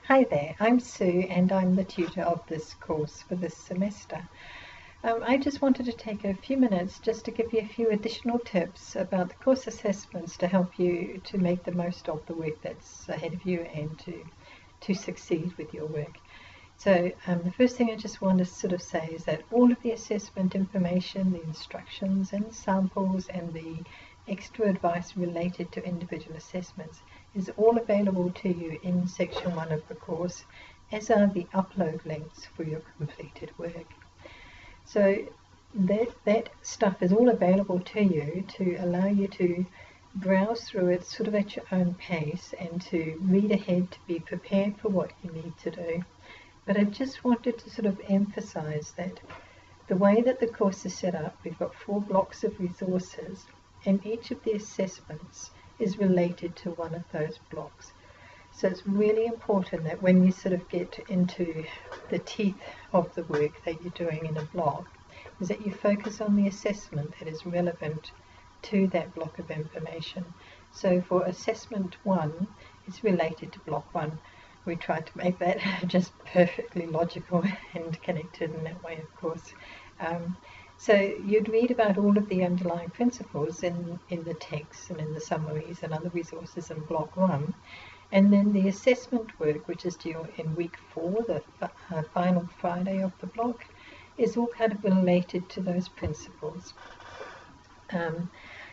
Hi there, I'm Sue and I'm the tutor of this course for this semester. I just wanted to take a few minutes just to give you a few additional tips about the course assessments to help you to make the most of the work that's ahead of you and to succeed with your work. So the first thing I just want to sort of say is that all of the assessment information, the instructions and samples and the extra advice related to individual assessments is all available to you in section 1 of the course, as are the upload links for your completed work. So that stuff is all available to you to allow you to browse through it sort of at your own pace and to read ahead, to be prepared for what you need to do. But I just wanted to sort of emphasize that the way that the course is set up, we've got 4 blocks of resources, and each of the assessments is related to one of those blocks. So it's really important that when you sort of get into the teeth of the work that you're doing in a block, is that you focus on the assessment that is relevant to that block of information. So for assessment 1, it's related to block 1. We tried to make that just perfectly logical and connected in that way, of course. So you'd read about all of the underlying principles in the text and in the summaries and other resources in block 1. And then the assessment work, which is due in week 4, the final Friday of the block, is all kind of related to those principles.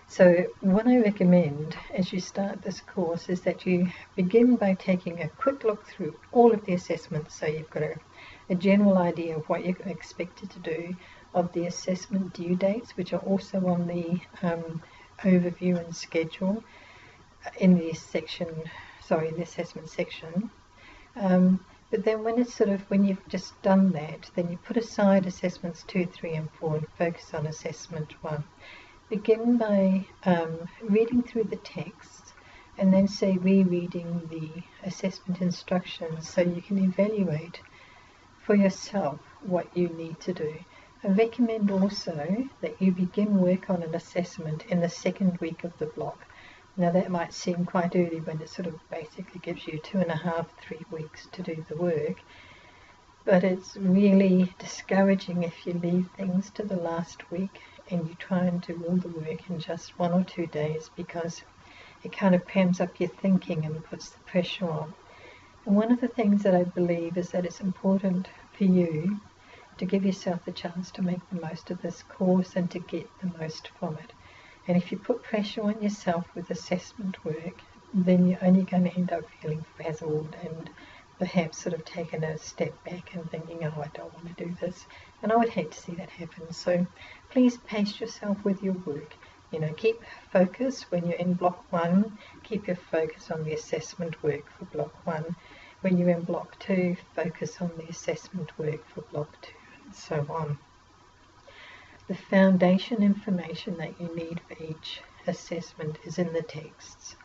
So what I recommend as you start this course is that you begin by taking a quick look through all of the assessments, so you've got a general idea of what you're expected to do, of the assessment due dates, which are also on the overview and schedule in the assessment section. But then when you've just done that, then you put aside assessments 2, 3 and 4 and focus on assessment 1. Begin by reading through the text and then say rereading the assessment instructions so you can evaluate for yourself what you need to do. I recommend also that you begin work on an assessment in the 2nd week of the block. Now that might seem quite early when it sort of basically gives you 2.5, 3 weeks to do the work, but it's really discouraging if you leave things to the last week and you try and do all the work in just 1 or 2 days, because it kind of pams up your thinking and puts the pressure on. And one of the things that I believe is that it's important for you to give yourself the chance to make the most of this course and to get the most from it. And if you put pressure on yourself with assessment work, then you're only going to end up feeling frazzled and perhaps sort of taking a step back and thinking, oh, I don't want to do this. And I would hate to see that happen. So please pace yourself with your work. Keep focus when you're in block 1. Keep your focus on the assessment work for block 1. When you're in block 2, focus on the assessment work for block 2, and so on. The foundation information that you need for each assessment is in the texts.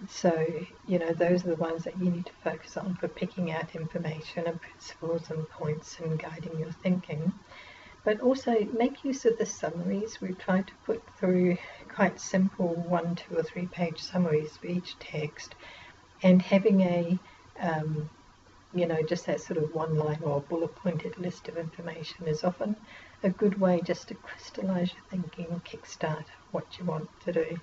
So those are the ones that you need to focus on for picking out information and principles and points and guiding your thinking. But also make use of the summaries. We've tried to put through quite simple 1, 2 or 3 page summaries for each text, and having a just that sort of one line or bullet pointed list of information is often a good way just to crystallize your thinking and kickstart what you want to do.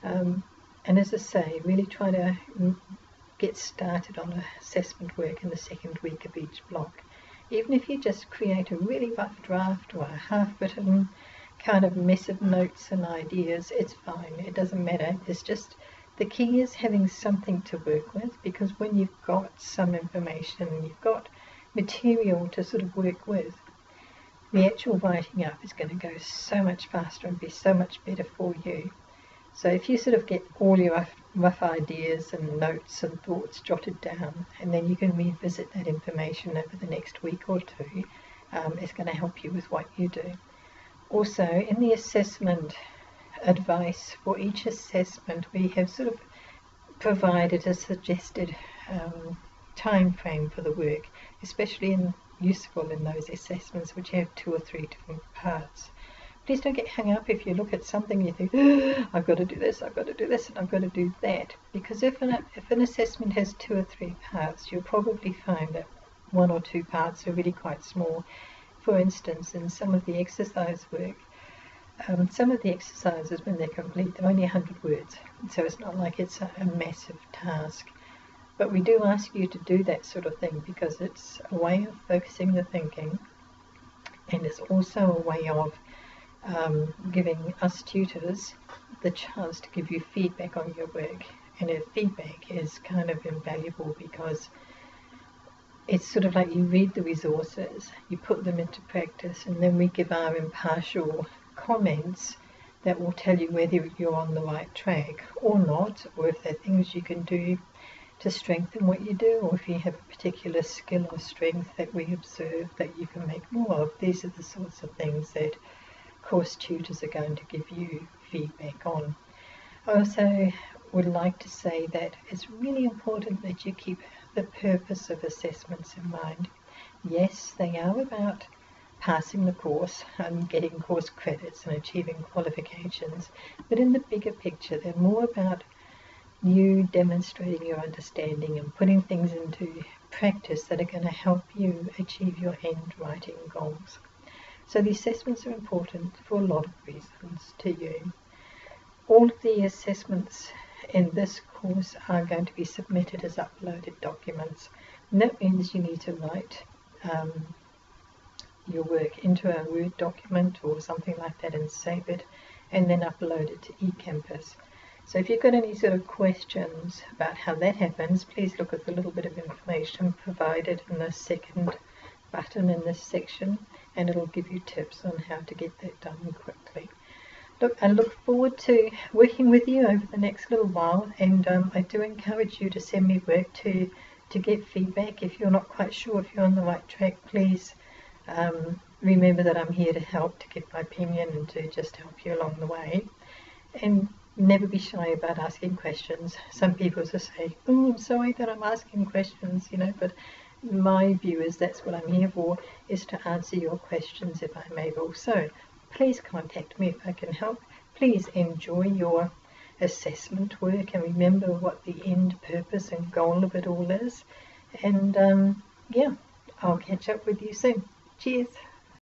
And as I say, really try to get started on assessment work in the 2nd week of each block. Even if you just create a really rough draft or a half-written kind of mess of notes and ideas, it's fine. It doesn't matter. It's just the key is having something to work with, because when you've got some information, you've got material to sort of work with, the actual writing up is going to go so much faster and be so much better for you. So if you sort of get all your rough ideas and notes and thoughts jotted down, and then you can revisit that information over the next week or 2, it's going to help you with what you do. Also, in the assessment advice for each assessment, we have sort of provided a suggested time frame for the work, especially useful in those assessments which have 2 or 3 different parts. Please don't get hung up if you look at something and you think, oh, I've got to do this, I've got to do this, and I've got to do that. Because if an assessment has 2 or 3 parts, you'll probably find that 1 or 2 parts are really quite small. For instance, in some of the exercise work, some of the exercises, when they're complete, they're only 100 words. So it's not like it's a massive task. But we do ask you to do that sort of thing because it's a way of focusing the thinking, and it's also a way of giving us tutors the chance to give you feedback on your work. And feedback is kind of invaluable because it's sort of like you read the resources, you put them into practice, and then we give our impartial comments that will tell you whether you're on the right track or not, or if there are things you can do to strengthen what you do, or if you have a particular skill or strength that we observe that you can make more of. These are the sorts of things that course tutors are going to give you feedback on. I also would like to say that it's really important that you keep the purpose of assessments in mind. Yes, they are about passing the course and getting course credits and achieving qualifications, but in the bigger picture they're more about you demonstrating your understanding and putting things into practice that are going to help you achieve your end writing goals. So the assessments are important for a lot of reasons to you. All of the assessments in this course are going to be submitted as uploaded documents, and that means you need to write your work into a Word document or something like that and save it, and then upload it to eCampus. So if you've got any sort of questions about how that happens, please look at the little bit of information provided in the second button in this section, and it'll give you tips on how to get that done quickly. Look, I look forward to working with you over the next little while, and I do encourage you to send me work to get feedback. If you're not quite sure if you're on the right track, please remember that I'm here to help, to give my opinion and to just help you along the way. And never be shy about asking questions. Some people just say, oh, I'm sorry that I'm asking questions, but my view is that's what I'm here for, is to answer your questions if I'm able. So please contact me if I can help. Please enjoy your assessment work and remember what the end purpose and goal of it all is. And yeah, I'll catch up with you soon. Cheers.